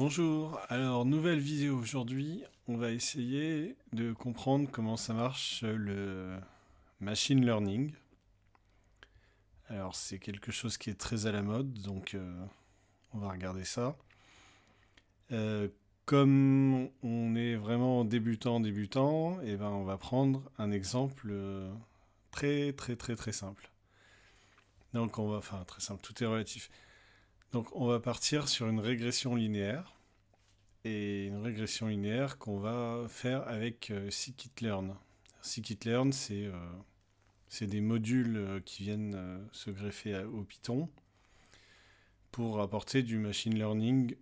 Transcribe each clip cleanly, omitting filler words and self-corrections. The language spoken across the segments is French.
Bonjour, alors nouvelle vidéo aujourd'hui, on va essayer de comprendre comment ça marche le machine learning. Alors c'est quelque chose qui est très à la mode, donc on va regarder ça. Euh, Comme on est vraiment débutant, et ben on va prendre un exemple très simple. Donc enfin très simple, tout est relatif. Donc on va partir sur une régression linéaire. Et une régression linéaire qu'on va faire avec scikit-learn. Scikit-learn, c'est des modules qui viennent se greffer au Python pour apporter du machine learning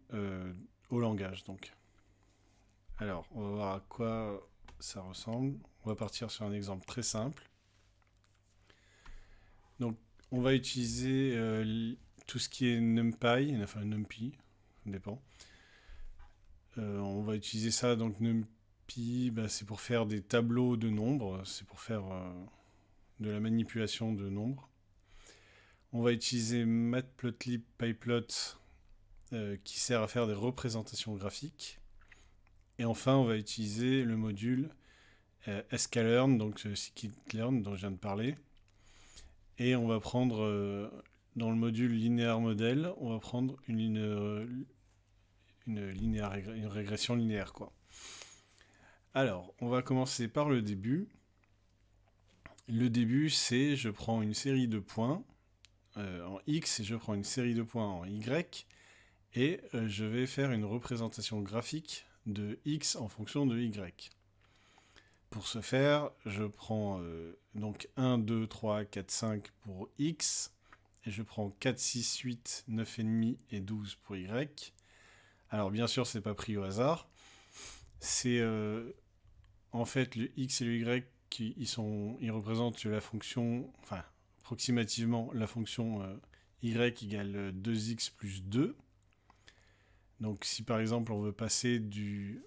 au langage. Donc. Alors, on va voir à quoi ça ressemble. On va partir sur un exemple très simple. Donc, on va utiliser tout ce qui est NumPy, enfin NumPy, ça dépend. On va utiliser ça, donc NumPy, c'est pour faire des tableaux de nombres, c'est pour faire de la manipulation de nombres. On va utiliser Matplotlib PyPlot qui sert à faire des représentations graphiques. Et enfin, on va utiliser le module sklearn, donc scikit-learn dont je viens de parler. Et on va prendre, dans le module linéaire modèle, on va prendre une régression linéaire, quoi. Alors, on va commencer par le début. Le début, c'est je prends une série de points en X et je prends une série de points en Y et je vais faire une représentation graphique de X en fonction de Y. Pour ce faire, je prends donc 1, 2, 3, 4, 5 pour X et je prends 4, 6, 8, 9,5 et 12 pour Y. Alors bien sûr, c'est pas pris au hasard. C'est en fait le X et le Y ils représentent la fonction, enfin approximativement la fonction y égale 2x plus 2. Donc si par exemple on veut passer du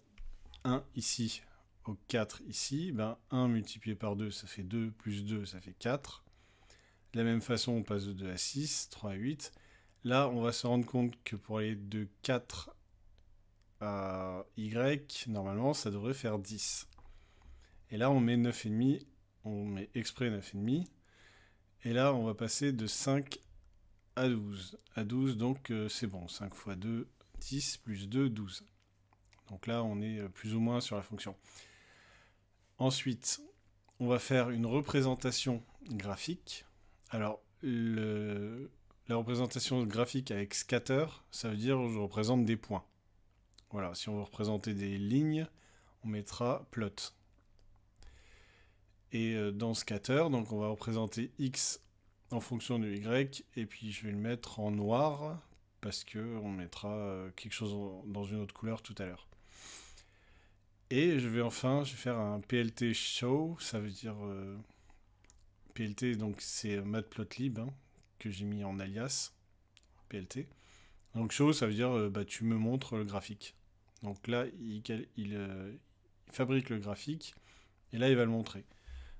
1 ici au 4 ici, 1 multiplié par 2 ça fait 2 plus 2 ça fait 4. De la même façon on passe de 2 à 6, 3 à 8. Là on va se rendre compte que pour aller de 4 à y, normalement ça devrait faire 10. Et là on met 9,5, on met exprès 9,5. Et là on va passer de 5 à 12. À 12 donc c'est bon, 5 fois 2, 10 plus 2, 12. Donc là, on est plus ou moins sur la fonction. Ensuite, on va faire une représentation graphique. Alors, la représentation graphique avec scatter, ça veut dire que je représente des points. Voilà, si on veut représenter des lignes, on mettra plot. Et dans scatter, donc on va représenter x en fonction de y, et puis je vais le mettre en noir, parce qu'on mettra quelque chose dans une autre couleur tout à l'heure. Et je vais faire un PLT show, ça veut dire PLT, donc c'est matplotlib que j'ai mis en alias PLT. Donc show, ça veut dire tu me montres le graphique. Donc là, il fabrique le graphique et là, il va le montrer.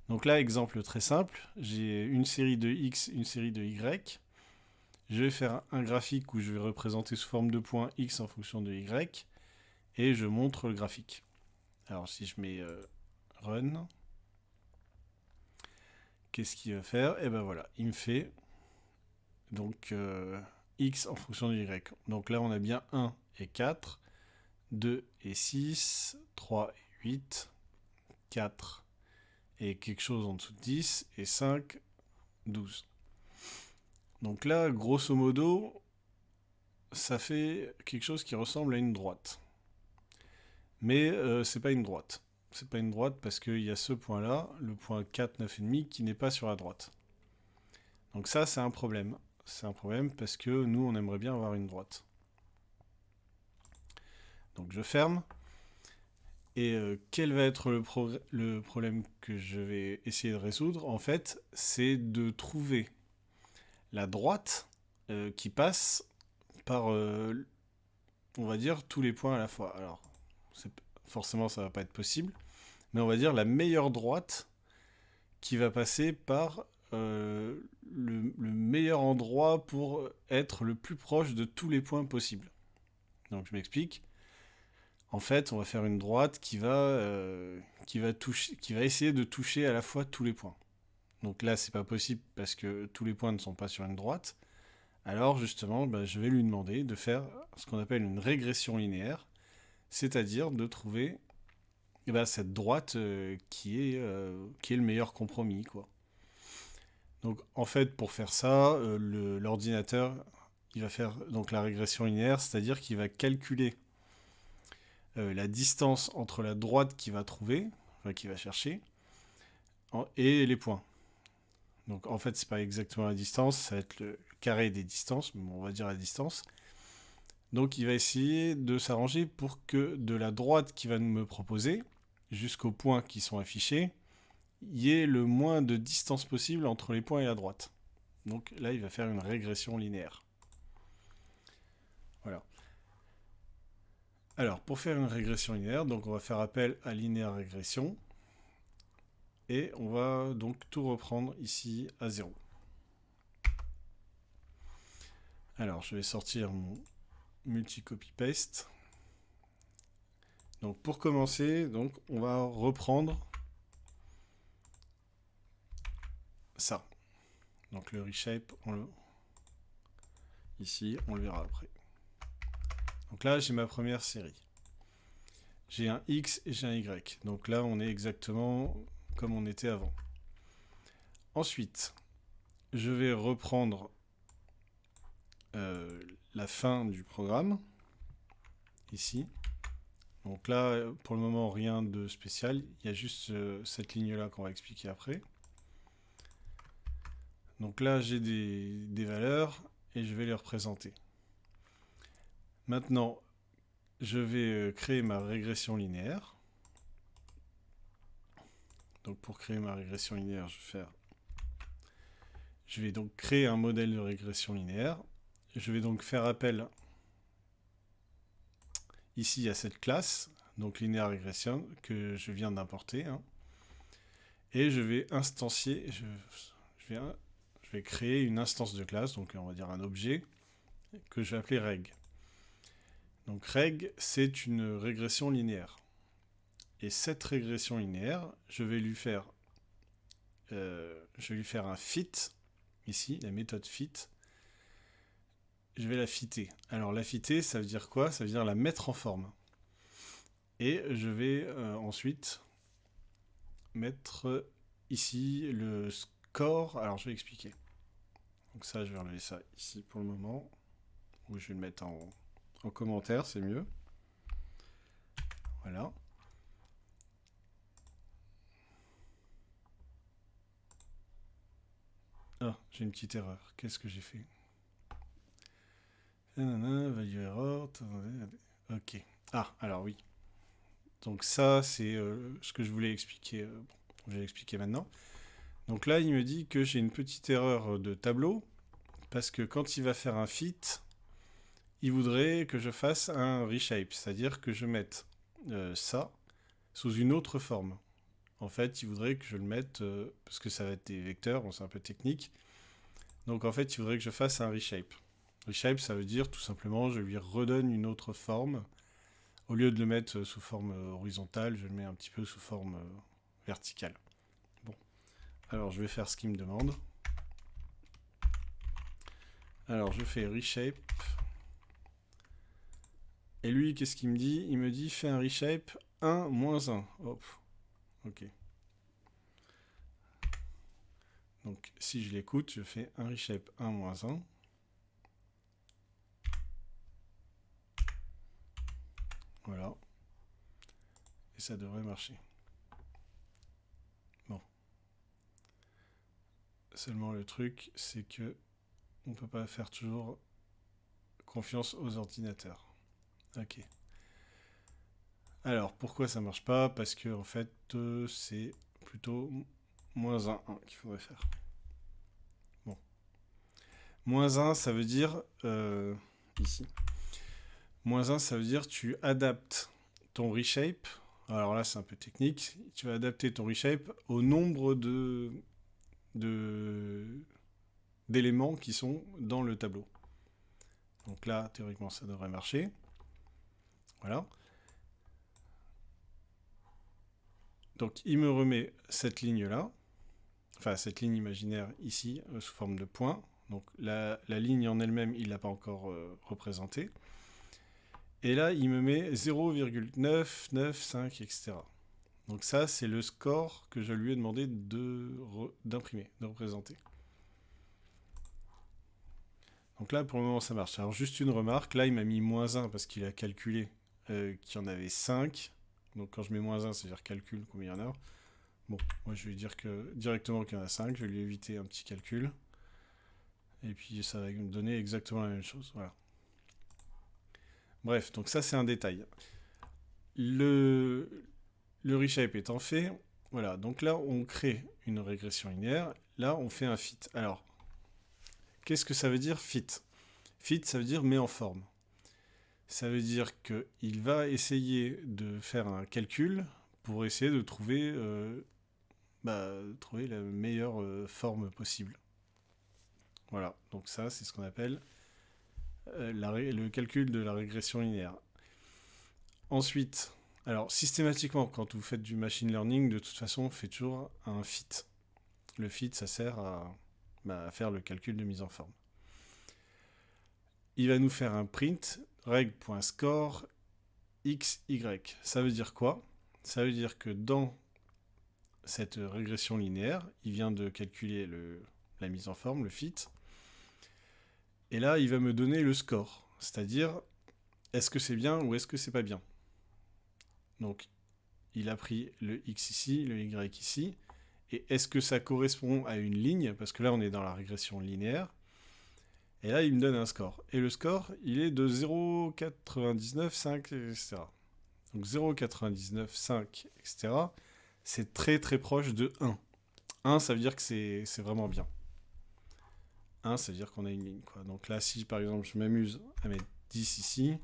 Donc là, exemple très simple, j'ai une série de X, une série de Y. Je vais faire un graphique où je vais représenter sous forme de points X en fonction de Y et je montre le graphique. Alors si je mets run, qu'est-ce qu'il va faire? Et ben voilà, il me fait donc x en fonction de y. Donc là, on a bien 1 et 4, 2 et 6, 3 et 8, 4 et quelque chose en dessous de 10, et 5, 12. Donc là, grosso modo, ça fait quelque chose qui ressemble à une droite. Mais c'est pas une droite. C'est pas une droite parce qu'il y a ce point-là, le point 4, 9,5, qui n'est pas sur la droite. Donc ça, c'est un problème. C'est un problème parce que nous, on aimerait bien avoir une droite. Donc je ferme. Et quel va être le problème que je vais essayer de résoudre? En fait, c'est de trouver la droite qui passe par, on va dire, tous les points à la fois. Alors, forcément, ça va pas être possible, mais on va dire la meilleure droite qui va passer par le meilleur endroit pour être le plus proche de tous les points possibles. Donc je m'explique. En fait, on va faire une droite qui va essayer de toucher à la fois tous les points. Donc là, c'est pas possible parce que tous les points ne sont pas sur une droite. Alors justement, je vais lui demander de faire ce qu'on appelle une régression linéaire, c'est-à-dire de trouver cette droite qui est le meilleur compromis, quoi. Donc en fait, pour faire ça, l'ordinateur, il va faire donc la régression linéaire, c'est-à-dire qu'il va calculer la distance entre la droite qu'il va trouver, qu'il va chercher, et les points. Donc en fait, c'est pas exactement la distance, ça va être le carré des distances, mais on va dire la distance. Donc il va essayer de s'arranger pour que de la droite qu'il va me proposer, jusqu'aux points qui sont affichés, il y ait le moins de distance possible entre les points et la droite. Donc là, il va faire une régression linéaire. Voilà. Alors, pour faire une régression linéaire, donc on va faire appel à linéaire régression. Et on va donc tout reprendre ici à 0. Alors, je vais sortir mon multi-copy-paste. Donc, pour commencer, donc, on va reprendre ça. Donc, le reshape, ici, on le verra après. Donc là, j'ai ma première série. J'ai un X et j'ai un Y. Donc là, on est exactement comme on était avant. Ensuite, je vais reprendre la fin du programme, ici. Donc là, pour le moment, rien de spécial. Il y a juste cette ligne-là qu'on va expliquer après. Donc là, j'ai des valeurs et je vais les représenter. Maintenant, je vais créer ma régression linéaire. Donc pour créer ma régression linéaire, je vais donc créer un modèle de régression linéaire. Je vais donc faire appel ici à cette classe, donc linéaire régression, que je viens d'importer. Et je vais instancier, je vais créer une instance de classe, donc on va dire un objet, que je vais appeler reg. Donc reg, c'est une régression linéaire. Et cette régression linéaire, je vais lui faire un fit, ici, la méthode fit. Je vais la fitter. Alors la fitter, ça veut dire quoi? Ça veut dire la mettre en forme. Et je vais ensuite mettre ici le score. Alors je vais expliquer. Donc ça, je vais enlever ça ici pour le moment. Ou je vais le mettre en commentaire, c'est mieux. Voilà. Ah, j'ai une petite erreur. Qu'est-ce que j'ai fait? Value error. Ok. Ah, alors oui. Donc ça, c'est ce que je voulais expliquer. Je vais l'expliquer maintenant. Donc là, il me dit que j'ai une petite erreur de tableau, parce que quand il va faire un fit, il voudrait que je fasse un reshape, c'est-à-dire que je mette ça sous une autre forme. En fait, il voudrait que je le mette, parce que ça va être des vecteurs, bon, c'est un peu technique. Donc en fait, il voudrait que je fasse un reshape. Reshape, ça veut dire tout simplement, je lui redonne une autre forme. Au lieu de le mettre sous forme horizontale, je le mets un petit peu sous forme verticale. Bon, alors je vais faire ce qu'il me demande. Alors je fais reshape. Et lui, qu'est-ce qu'il me dit? Il me dit, fais un reshape 1, moins 1. Hop, ok. Donc si je l'écoute, je fais un reshape 1, moins 1. Voilà. Et ça devrait marcher. Bon. Seulement le truc, c'est que on ne peut pas faire toujours confiance aux ordinateurs. Ok. Alors, pourquoi ça marche pas? Parce que, en fait, c'est plutôt moins 1 qu'il faudrait faire. Bon. Moins 1, ça veut dire... ici. Moins 1, ça veut dire tu adaptes ton reshape. Alors là, c'est un peu technique. Tu vas adapter ton reshape au nombre d'éléments qui sont dans le tableau. Donc là, théoriquement, ça devrait marcher. Voilà. Donc il me remet cette ligne-là, enfin cette ligne imaginaire ici, sous forme de point. Donc la ligne en elle-même, il ne l'a pas encore représentée. Et là, il me met 0,995, etc. Donc ça, c'est le score que je lui ai demandé d'imprimer, de représenter. Donc là, pour le moment, ça marche. Alors juste une remarque, là, il m'a mis -1 parce qu'il a calculé qu'il y en avait 5. Donc quand je mets -1, c'est-à-dire calcul combien il y en a. Bon, moi je vais lui dire directement qu'il y en a 5, je vais lui éviter un petit calcul. Et puis ça va me donner exactement la même chose. Voilà. Bref, donc ça c'est un détail. Le reshape étant fait, voilà, donc là on crée une régression linéaire, là on fait un fit. Alors, qu'est-ce que ça veut dire fit? Fit, ça veut dire met en forme. Ça veut dire qu'il va essayer de faire un calcul pour essayer de trouver, trouver la meilleure forme possible. Voilà, donc ça c'est ce qu'on appelle le calcul de la régression linéaire. Ensuite, alors systématiquement, quand vous faites du machine learning, de toute façon, on fait toujours un fit. Le fit, ça sert à faire le calcul de mise en forme. Il va nous faire un print reg.score xy. Ça veut dire quoi? Ça veut dire que dans cette régression linéaire, il vient de calculer la mise en forme, le fit. Et là, il va me donner le score. C'est-à-dire, est-ce que c'est bien ou est-ce que c'est pas bien? Donc, il a pris le x ici, le y ici. Et est-ce que ça correspond à une ligne? Parce que là, on est dans la régression linéaire. Et là, il me donne un score. Et le score, il est de 0,995, etc. Donc 0,995, etc. C'est très très proche de 1. 1, ça veut dire que c'est vraiment bien. 1, ça veut dire qu'on a une ligne, quoi. Donc là, si par exemple je m'amuse à mettre 10 ici,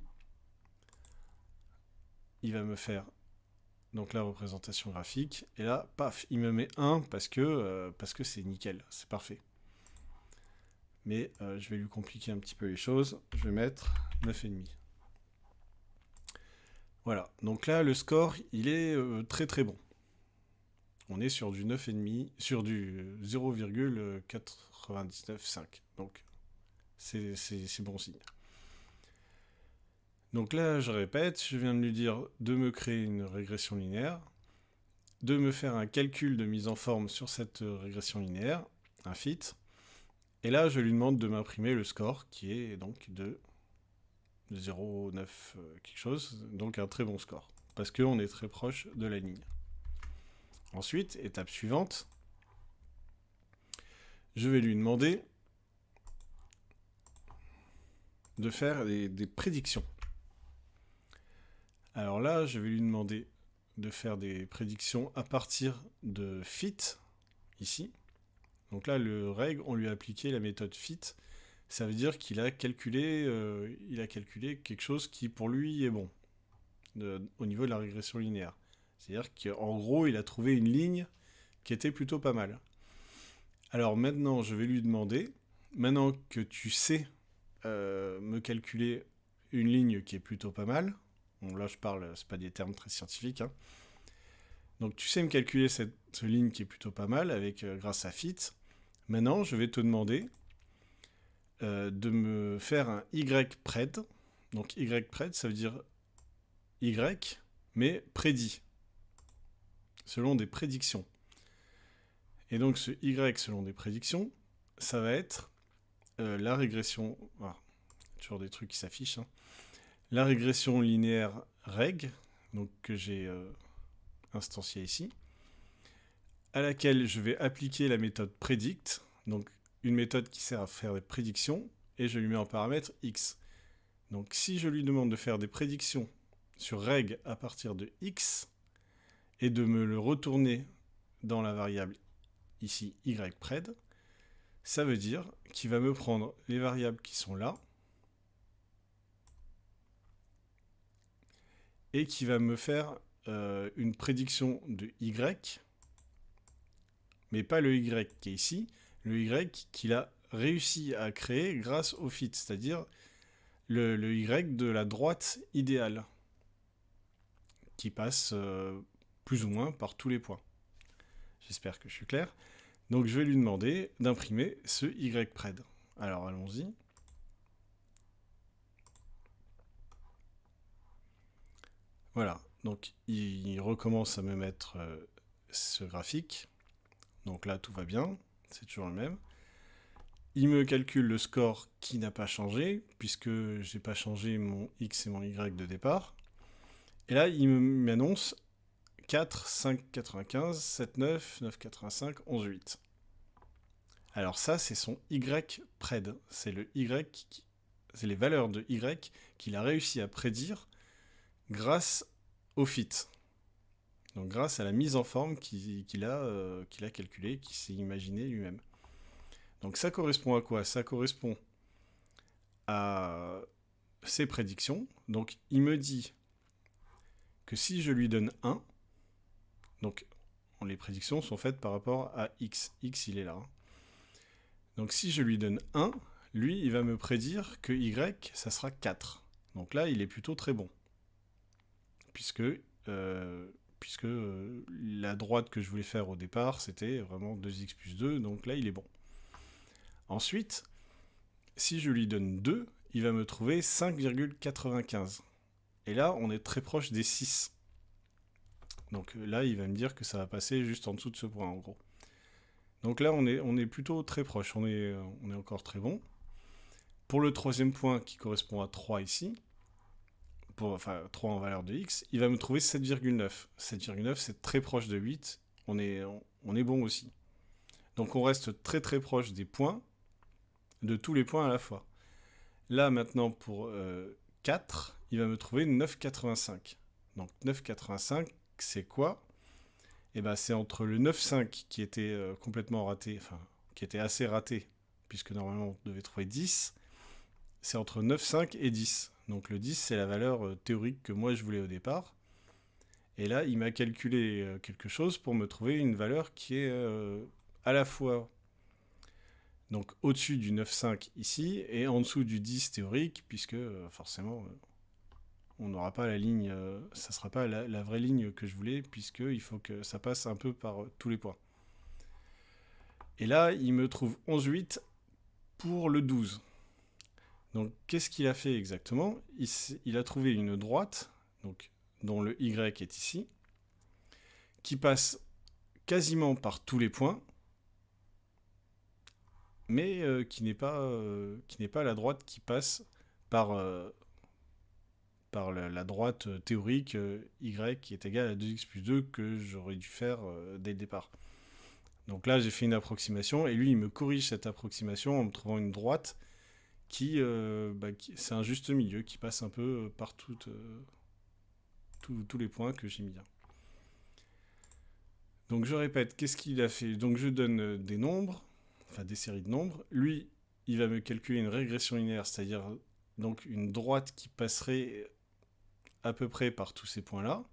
il va me faire donc la représentation graphique. Et là, paf, il me met 1 parce que c'est nickel, c'est parfait. Mais je vais lui compliquer un petit peu les choses. Je vais mettre 9,5. Voilà, donc là, le score, il est très très bon. On est sur du 9,5, sur du 0,995. Donc, c'est bon signe. Donc là, je répète, je viens de lui dire de me créer une régression linéaire, de me faire un calcul de mise en forme sur cette régression linéaire, un fit. Et là, je lui demande de m'imprimer le score, qui est donc de 0,9 quelque chose, donc un très bon score, parce qu'on est très proche de la ligne. Ensuite, étape suivante, je vais lui demander de faire des prédictions. Alors là, je vais lui demander de faire des prédictions à partir de fit, ici. Donc là, le reg, on lui a appliqué la méthode fit. Ça veut dire qu'il a calculé, quelque chose qui, pour lui, est bon, au niveau de la régression linéaire. C'est-à-dire qu'en gros, il a trouvé une ligne qui était plutôt pas mal. Alors maintenant, je vais lui demander, maintenant que tu sais me calculer une ligne qui est plutôt pas mal, bon là je parle, c'est pas des termes très scientifiques, hein. Donc tu sais me calculer cette ligne qui est plutôt pas mal grâce à fit. Maintenant, je vais te demander de me faire un y-pred. Donc y-pred, ça veut dire y, mais prédit, selon des prédictions. Et donc ce y selon des prédictions, ça va être la régression... Ah, toujours des trucs qui s'affichent. Hein. La régression linéaire reg, donc que j'ai instanciée ici, à laquelle je vais appliquer la méthode predict, donc une méthode qui sert à faire des prédictions, et je lui mets en paramètre x. Donc si je lui demande de faire des prédictions sur reg à partir de x, et de me le retourner dans la variable ici y-pred, ça veut dire qu'il va me prendre les variables qui sont là, et qui va me faire une prédiction de y, mais pas le y qui est ici, le y qu'il a réussi à créer grâce au fit, c'est-à-dire le y de la droite idéale. qui passe plus ou moins par tous les points. J'espère que je suis clair. Donc je vais lui demander d'imprimer ce YPred. Alors allons-y. Voilà, donc il recommence à me mettre ce graphique. Donc là tout va bien, c'est toujours le même. Il me calcule le score qui n'a pas changé, puisque j'ai pas changé mon X et mon Y de départ. Et là il m'annonce 4, 5, 95, 7, 9, 9, 85, 11, 8. Alors ça, c'est son YPred. C'est le Y, c'est les valeurs de Y qu'il a réussi à prédire grâce au fit. Donc grâce à la mise en forme qu'il a calculée, qu'il s'est imaginé lui-même. Donc ça correspond à quoi? Ça correspond à ses prédictions. Donc il me dit que si je lui donne 1, donc les prédictions sont faites par rapport à X. X, il est là. Donc si je lui donne 1, lui, il va me prédire que Y, ça sera 4. Donc là, il est plutôt très bon. Puisque la droite que je voulais faire au départ, c'était vraiment 2x plus 2, donc là, il est bon. Ensuite, si je lui donne 2, il va me trouver 5,95. Et là, on est très proche des 6. Donc là, il va me dire que ça va passer juste en dessous de ce point, en gros. Donc là, on est plutôt très proche, on est encore très bon. Pour le troisième point, qui correspond à 3 ici, enfin 3 en valeur de x, il va me trouver 7,9. 7,9, c'est très proche de 8, on est bon aussi. Donc on reste très très proche des points, de tous les points à la fois. Là, maintenant, pour 4, il va me trouver 9,85. Donc 9,85, c'est quoi? Et ben, c'est entre le 9,5 qui était complètement raté, enfin, qui était assez raté, puisque normalement on devait trouver 10, c'est entre 9,5 et 10. Donc le 10, c'est la valeur théorique que moi je voulais au départ. Et là, il m'a calculé quelque chose pour me trouver une valeur qui est à la fois donc au-dessus du 9,5 ici et en dessous du 10 théorique, puisque forcément on n'aura pas la ligne, ça ne sera pas la vraie ligne que je voulais, puisqu'il faut que ça passe un peu par tous les points. Et là, il me trouve 11,8 pour le 12. Donc, qu'est-ce qu'il a fait exactement? Il a trouvé une droite, donc, dont le Y est ici, qui passe quasiment par tous les points, mais qui n'est pas la droite qui passe par la droite théorique Y qui est égale à 2x plus 2 que j'aurais dû faire dès le départ. Donc là, j'ai fait une approximation, et lui, il me corrige cette approximation en me trouvant une droite qui c'est un juste milieu, qui passe un peu par tous les points que j'ai mis là. Donc je répète, qu'est-ce qu'il a fait? Donc je donne des nombres, enfin des séries de nombres. Lui, il va me calculer une régression linéaire, c'est-à-dire donc une droite qui passerait à peu près par tous ces points-là,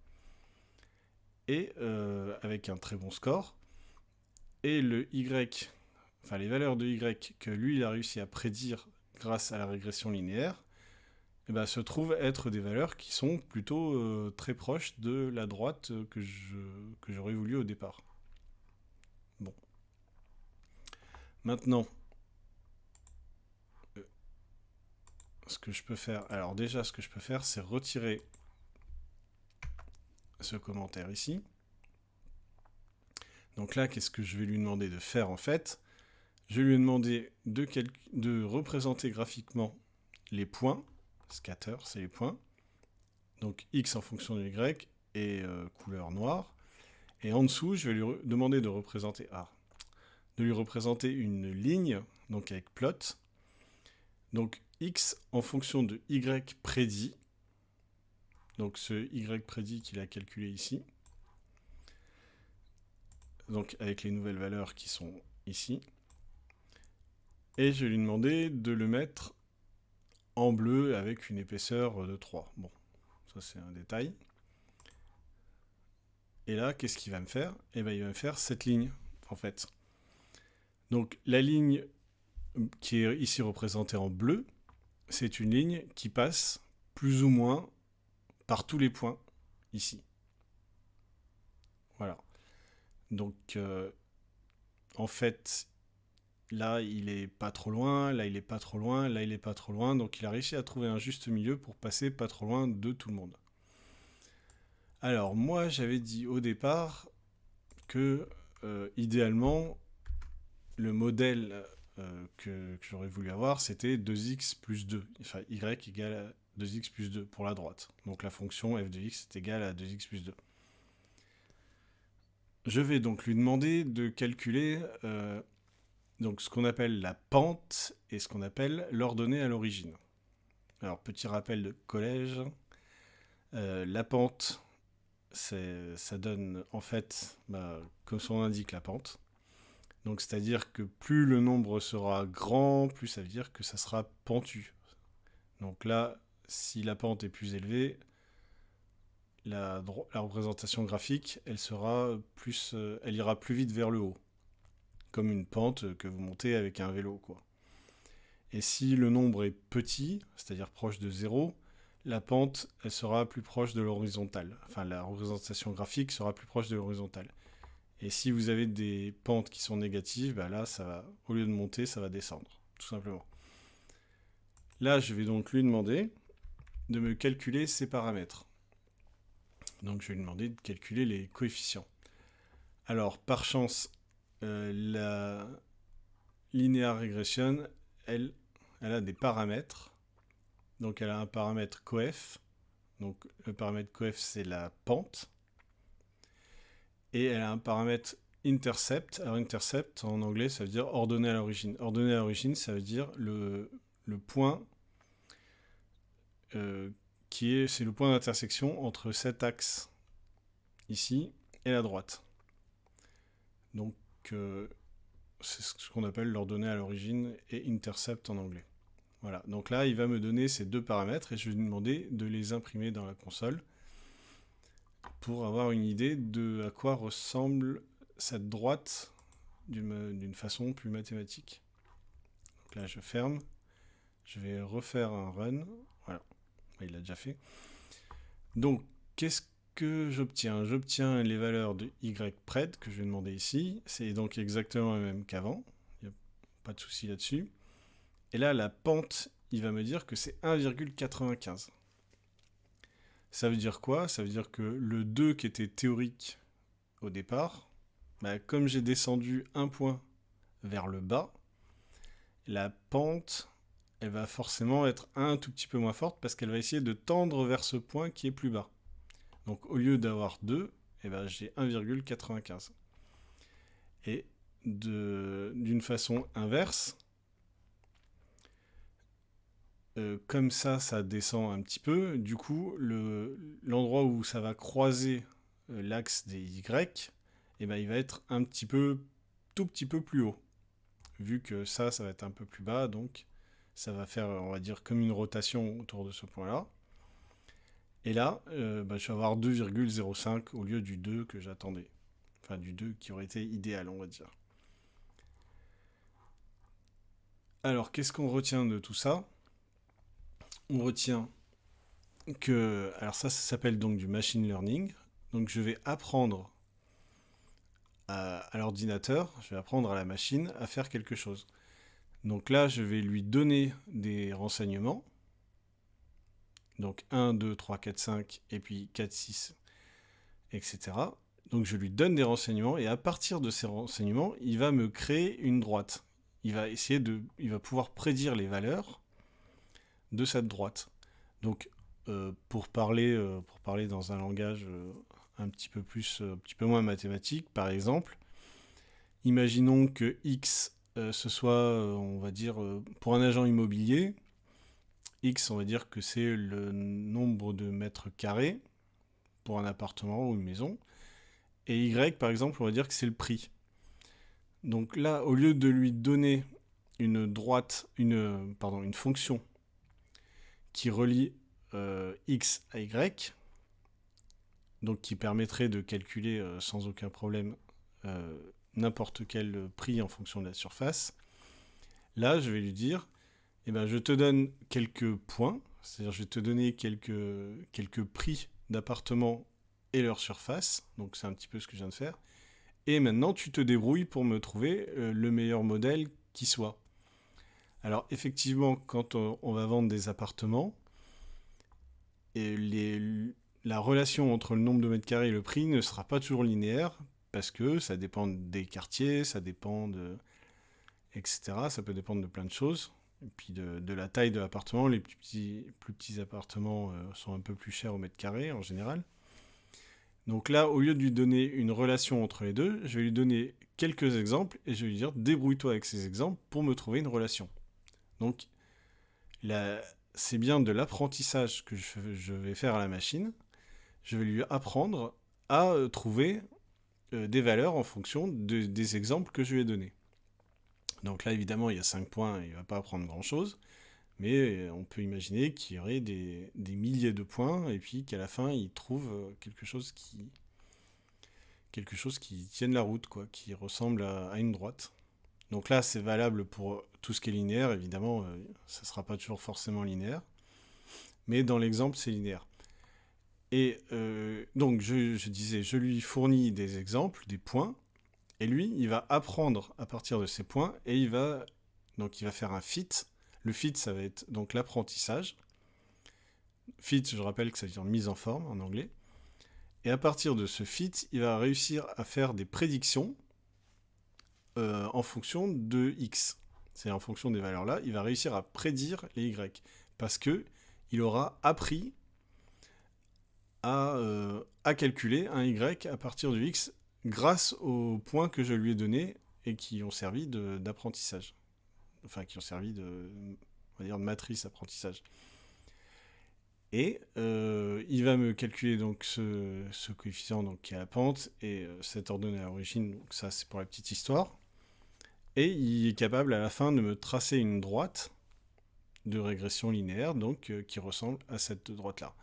et avec un très bon score. Et le Y, enfin les valeurs de Y que lui, il a réussi à prédire grâce à la régression linéaire, se trouvent être des valeurs qui sont plutôt très proches de la droite que j'aurais voulu au départ. Bon. Maintenant, ce que je peux faire... Alors déjà, ce que je peux faire, c'est retirer ce commentaire ici. Donc là, qu'est-ce que je vais lui demander de faire en fait? Je vais lui demander de représenter graphiquement les points. Scatter, c'est les points. Donc X en fonction de Y et couleur noire. Et en dessous, je vais lui demander de lui représenter une ligne, donc avec plot. Donc X en fonction de Y prédit. Donc ce Y prédit qu'il a calculé ici. Donc avec les nouvelles valeurs qui sont ici. Et je vais lui demander de le mettre en bleu avec une épaisseur de 3. Bon, ça c'est un détail. Et là, qu'est-ce qu'il va me faire? Eh bien, il va me faire cette ligne, en fait. Donc la ligne qui est ici représentée en bleu, c'est une ligne qui passe plus ou moins par tous les points ici. Voilà. Donc, en fait, là, il est pas trop loin, là, il est pas trop loin, là, il est pas trop loin. Donc, il a réussi à trouver un juste milieu pour passer pas trop loin de tout le monde. Alors, moi, j'avais dit au départ que, idéalement, le modèle que j'aurais voulu avoir, c'était 2x plus 2. Enfin, y égale à 2x plus 2 pour la droite. Donc, la fonction f de x est égale à 2x plus 2. Je vais donc lui demander de calculer donc ce qu'on appelle la pente et ce qu'on appelle l'ordonnée à l'origine. Alors, petit rappel de collège, la pente, ça donne en fait, comme son nom indique, la pente. Donc, c'est-à-dire que plus le nombre sera grand, plus ça veut dire que ça sera pentu. Donc là, si la pente est plus élevée, la représentation graphique, elle ira plus vite vers le haut, comme une pente que vous montez avec un vélo, quoi. Et si le nombre est petit, c'est-à-dire proche de 0, la pente, elle sera plus proche de l'horizontale. Enfin, la représentation graphique sera plus proche de l'horizontale. Et si vous avez des pentes qui sont négatives, là, ça va, au lieu de monter, ça va descendre, tout simplement. Là, je vais donc lui demander de me calculer ses paramètres. Donc, je vais lui demander de calculer les coefficients. Alors, par chance, la linear regression, elle a des paramètres. Donc, elle a un paramètre coef. Donc, le paramètre coef, c'est la pente. Et elle a un paramètre intercept. Alors, intercept, en anglais, ça veut dire ordonnée à l'origine. Ordonnée à l'origine, ça veut dire le point c'est le point d'intersection entre cet axe ici et la droite. Donc, c'est ce qu'on appelle l'ordonnée à l'origine et intercept en anglais. Voilà, donc là, il va me donner ces deux paramètres et je vais lui demander de les imprimer dans la console pour avoir une idée de à quoi ressemble cette droite d'une façon plus mathématique. Donc là, je ferme. Je vais refaire un run. Voilà, il l'a déjà fait. Donc, qu'est-ce que j'obtiens? J'obtiens les valeurs de ypred que je vais demander ici. C'est donc exactement la même qu'avant. Il n'y a pas de souci là-dessus. Et là, la pente, il va me dire que c'est 1,95. Ça veut dire quoi? Ça veut dire que le 2 qui était théorique au départ, comme j'ai descendu un point vers le bas, la pente, elle va forcément être un tout petit peu moins forte parce qu'elle va essayer de tendre vers ce point qui est plus bas. Donc au lieu d'avoir 2, j'ai 1,95. Et d'une façon inverse, comme ça descend un petit peu, du coup, l'endroit où ça va croiser l'axe des Y, il va être tout petit peu plus haut. Vu que ça va être un peu plus bas, donc ça va faire, on va dire, comme une rotation autour de ce point-là. Et là, je vais avoir 2,05 au lieu du 2 que j'attendais. Enfin, du 2 qui aurait été idéal, on va dire. Alors, qu'est-ce qu'on retient de tout ça? On retient que... Alors ça s'appelle donc du machine learning. Donc je vais apprendre à l'ordinateur, je vais apprendre à la machine à faire quelque chose. Donc là, je vais lui donner des renseignements. Donc 1, 2, 3, 4, 5, et puis 4, 6, etc. Donc je lui donne des renseignements, et à partir de ces renseignements, il va me créer une droite. Il va pouvoir prédire les valeurs de cette droite. Donc pour parler dans un langage un petit peu moins mathématique, par exemple, imaginons que X ce soit, on va dire, pour un agent immobilier, X, on va dire que c'est le nombre de mètres carrés pour un appartement ou une maison. Et Y, par exemple, on va dire que c'est le prix. Donc là, au lieu de lui donner une fonction qui relie X à Y, donc qui permettrait de calculer sans aucun problème n'importe quel prix en fonction de la surface, là, je vais lui dire, je te donne quelques points, c'est-à-dire je vais te donner quelques prix d'appartements et leur surface. Donc c'est un petit peu ce que je viens de faire. Et maintenant, tu te débrouilles pour me trouver le meilleur modèle qui soit. Alors effectivement, quand on va vendre des appartements, et la relation entre le nombre de mètres carrés et le prix ne sera pas toujours linéaire, parce que ça dépend des quartiers, ça dépend de... etc. Ça peut dépendre de plein de choses. Et puis de la taille de l'appartement. Les plus petits appartements sont un peu plus chers au mètre carré en général. Donc là, au lieu de lui donner une relation entre les deux, je vais lui donner quelques exemples et je vais lui dire débrouille-toi avec ces exemples pour me trouver une relation. Donc là, c'est bien de l'apprentissage que je vais faire à la machine. Je vais lui apprendre à trouver des valeurs en fonction des exemples que je lui ai donnés. Donc là, évidemment, il y a 5 points, il ne va pas apprendre grand-chose, mais on peut imaginer qu'il y aurait des milliers de points, et puis qu'à la fin, il trouve quelque chose qui tienne la route, quoi, qui ressemble à une droite. Donc là, c'est valable pour tout ce qui est linéaire, évidemment, ça ne sera pas toujours forcément linéaire, mais dans l'exemple, c'est linéaire. Et donc, je disais, je lui fournis des exemples, des points, et lui, il va apprendre à partir de ces points, et il va faire un fit. Le fit, ça va être donc l'apprentissage. Fit, je rappelle que ça veut dire mise en forme en anglais. Et à partir de ce fit, il va réussir à faire des prédictions en fonction de X. C'est en fonction des valeurs là, il va réussir à prédire les Y. Parce que il aura appris à calculer un Y à partir du X grâce aux points que je lui ai donnés et qui ont servi d'apprentissage. Enfin, qui ont servi de matrice apprentissage. Et il va me calculer donc ce coefficient donc, qui est la pente et cette ordonnée à l'origine, donc ça c'est pour la petite histoire. Et il est capable à la fin de me tracer une droite de régression linéaire donc qui ressemble à cette droite-là.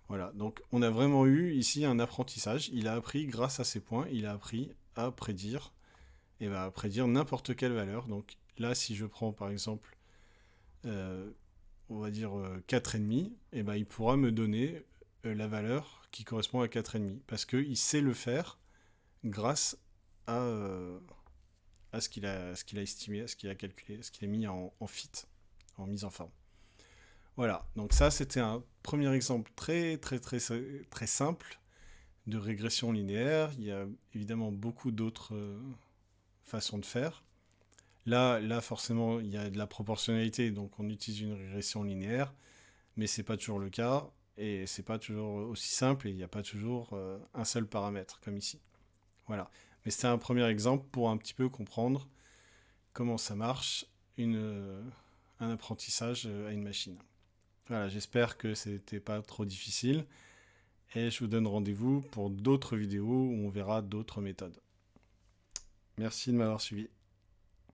Voilà, donc on a vraiment eu ici un apprentissage. Il a appris grâce à ces points, il a appris à prédire et va prédire n'importe quelle valeur. Donc là, si je prends par exemple on va dire 4,5, et ben il pourra me donner la valeur qui correspond à 4,5, parce qu'il sait le faire grâce à ce qu'il a estimé, à ce qu'il a calculé, à ce qu'il a mis en fit, en mise en forme. Voilà, donc ça c'était un premier exemple très simple de régression linéaire. Il y a évidemment beaucoup d'autres façons de faire. Là, forcément, il y a de la proportionnalité, donc on utilise une régression linéaire, mais c'est pas toujours le cas, et c'est pas toujours aussi simple, et il n'y a pas toujours un seul paramètre, comme ici. Voilà. Mais c'était un premier exemple pour un petit peu comprendre comment ça marche un apprentissage à une machine. Voilà, j'espère que c'était pas trop difficile, et je vous donne rendez-vous pour d'autres vidéos où on verra d'autres méthodes. Merci de m'avoir suivi.